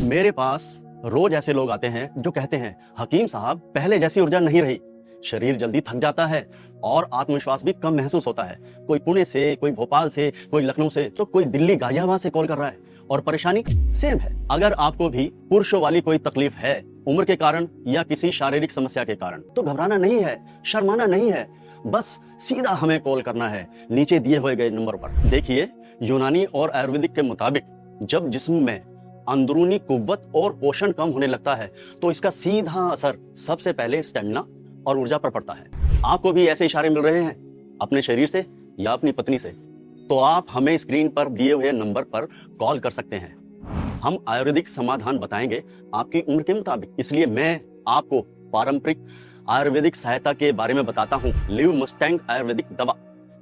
मेरे पास रोज ऐसे लोग आते हैं जो कहते हैं हकीम साहब पहले जैसी ऊर्जा नहीं रही, शरीर जल्दी थक जाता है और आत्मविश्वास भी कम महसूस होता है। कोई पुणे से, कोई भोपाल से, कोई लखनऊ से, तो कोई दिल्ली गाजियाबाद से कॉल कर रहा है और परेशानी सेम है। अगर आपको भी पुरुषों वाली कोई तकलीफ है, उम्र के कारण या किसी शारीरिक समस्या के कारण, तो घबराना नहीं है, शर्माना नहीं है, बस सीधा हमें कॉल करना है नीचे दिए हुए गए नंबर पर। देखिए, यूनानी और आयुर्वेदिक के मुताबिक जब जिस्म में अंदरूनी कुव्वत और पोषण कम होने लगता है तो इसका सीधा असर सबसे पहले स्टेमिना और ऊर्जा पर पड़ता है। आपको भी ऐसे इशारे मिल रहे हैं अपने शरीर से या अपनी पत्नी से, तो आप हमें स्क्रीन पर दिए हुए नंबर पर कॉल कर सकते हैं। हम आयुर्वेदिक समाधान बताएंगे आपकी उम्र के मुताबिक। इसलिए मैं आपको पारंपरिक आयुर्वेदिक सहायता के बारे में बताता हूँ। लिव मस्टैंग आयुर्वेदिक दवा,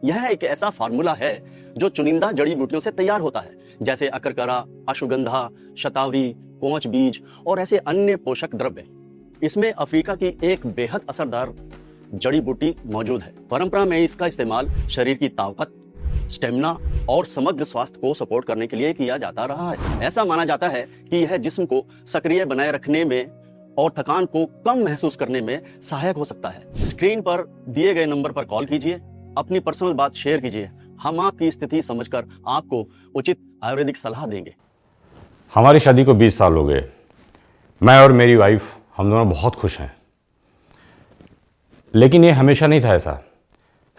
यह एक ऐसा फार्मूला है जो चुनिंदा जड़ी बूटियों से तैयार होता है, जैसे अकरकरा, अश्वगंधा, शतावरी, कोंच बीज और ऐसे अन्य पोषक द्रव्य। इसमें अफ्रीका की एक बेहद असरदार जड़ी बूटी मौजूद है। परंपरा में इसका इस्तेमाल शरीर की ताकत, स्टेमिना और समग्र स्वास्थ्य को सपोर्ट करने के लिए किया जाता रहा है। ऐसा माना जाता है कि यह जिस्म को सक्रिय बनाए रखने में और थकान को कम महसूस करने में सहायक हो सकता है। स्क्रीन पर दिए गए नंबर पर कॉल कीजिए, अपनी पर्सनल बात शेयर कीजिए। हम आपकी स्थिति समझकर आपको उचित आयुर्वेदिक सलाह देंगे। हमारी शादी को 20 साल हो गए। मैं और मेरी वाइफ, हम दोनों बहुत खुश हैं। लेकिन ये हमेशा नहीं था ऐसा।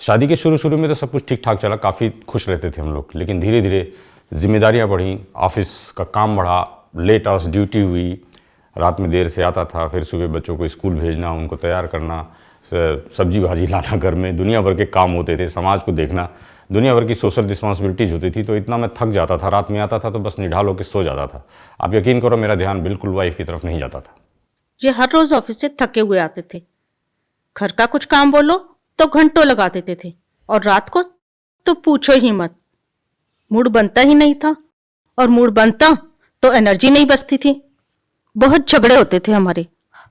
शादी के शुरू में तो सब कुछ ठीक ठाक चला, काफ़ी खुश रहते थे हम लोग। लेकिन धीरे धीरे जिम्मेदारियां बढ़ी, ऑफिस का काम बढ़ा, लेट आवर्स ड्यूटी हुई, रात में देर से आता था, फिर सुबह बच्चों को स्कूल भेजना, उनको तैयार करना, सब्जी भाजी लाना, घर में दुनिया भर के काम होते थे, समाज को देखना, दुनिया भर की सोशल रिस्पॉन्सिबिलिटीज़ होती थी। तो इतना मैं थक जाता था, रात में आता था तो बस निढाल होकर सो जाता था। आप यकीन करो, मेरा ध्यान बिल्कुल वाइफ की तरफ नहीं जाता था। ये हर रोज ऑफिस से थके हुए आते थे, घर का कुछ काम बोलो तो घंटों लगा देते थे, और रात को तो पूछो ही मत। मूड बनता ही नहीं था, और मूड बनता तो एनर्जी नहीं बचती थी। बहुत झगड़े होते थे हमारे,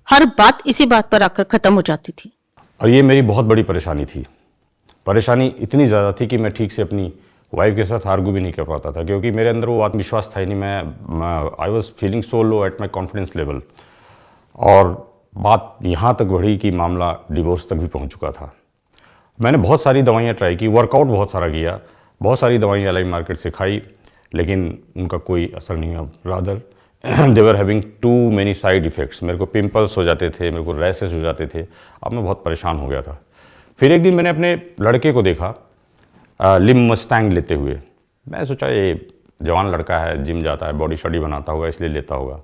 हर बात इसी बात पर आकर खत्म हो जाती थी। और ये मेरी बहुत बड़ी परेशानी थी। परेशानी इतनी ज़्यादा थी कि मैं ठीक से अपनी वाइफ के साथ आर्गू भी नहीं कर पाता था, क्योंकि मेरे अंदर वो आत्मविश्वास था ही नहीं। मैं I was feeling so low at my confidence level. और बात यहाँ तक बढ़ी कि मामला डिवोर्स तक भी पहुँच चुका था। मैंने बहुत सारी दवाइयाँ ट्राई की, वर्कआउट बहुत सारा किया, बहुत सारी दवाइयाँ एलआई मार्केट से खाई, लेकिन उनका कोई असर नहीं हुआ। Rather they were having too many side effects. मेरे को पिंपल्स हो जाते थे, मेरे को रैसेस हो जाते थे। अब मैं बहुत परेशान हो गया था। फिर एक दिन मैंने अपने लड़के को देखा लिव मस्टैंग लेते हुए। मैं सोचा ये जवान लड़का है, जिम जाता है, बॉडी शॉडी बनाता होगा, इसलिए लेता होगा।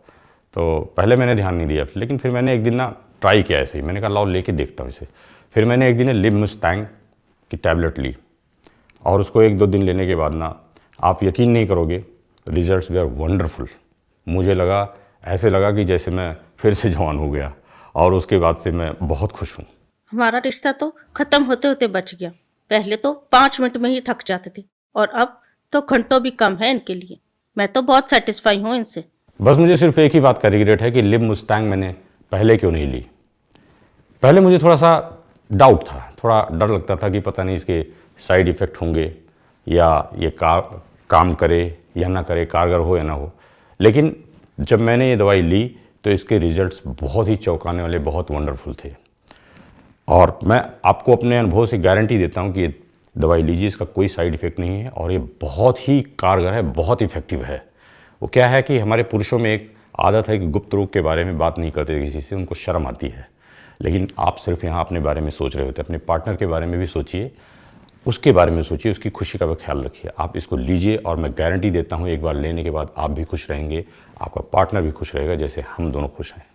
तो पहले मैंने ध्यान नहीं दिया, लेकिन फिर मैंने एक दिन ना ट्राई किया ऐसे ही। मैंने कहा लाओ लेके देखता हूँ इसे। फिर मैंने एक दिन लिव मस्टैंग की टैबलेट ली, और उसको 1-2 दिन लेने के बाद ना, आप यकीन नहीं करोगे, रिजल्ट्स वे आर वंडरफुल। मुझे लगा, ऐसे लगा कि जैसे मैं फिर से जवान हो गया, और उसके बाद से मैं बहुत खुश हूँ। हमारा रिश्ता तो खत्म होते होते बच गया। पहले तो 5 मिनट में ही थक जाते थे, और अब तो घंटों भी कम है इनके लिए। मैं तो बहुत सेटिस्फाई हूँ इनसे। बस मुझे सिर्फ एक ही बात का रिग्रेट है कि लिव मस्टैंग मैंने पहले क्यों नहीं ली। पहले मुझे थोड़ा सा डाउट था, थोड़ा डर लगता था कि पता नहीं इसके साइड इफ़ेक्ट होंगे, या ये काम करे या ना करे, कारगर हो या ना हो। लेकिन जब मैंने ये दवाई ली तो इसके रिजल्ट्स बहुत ही चौंकाने वाले, बहुत वंडरफुल थे। और मैं आपको अपने अनुभव से गारंटी देता हूँ कि ये दवाई लीजिए, इसका कोई साइड इफ़ेक्ट नहीं है, और ये बहुत ही कारगर है, बहुत इफ़ेक्टिव है। वो क्या है कि हमारे पुरुषों में एक आदत है कि गुप्त रोग के बारे में बात नहीं करते किसी से, उनको शर्म आती है। लेकिन आप सिर्फ यहाँ अपने बारे में सोच रहे होते, अपने पार्टनर के बारे में भी सोचिए, उसके बारे में सोचिए, उसकी खुशी का भी ख्याल रखिए। आप इसको लीजिए, और मैं गारंटी देता हूँ एक बार लेने के बाद आप भी खुश रहेंगे, आपका पार्टनर भी खुश रहेगा, जैसे हम दोनों खुश हैं।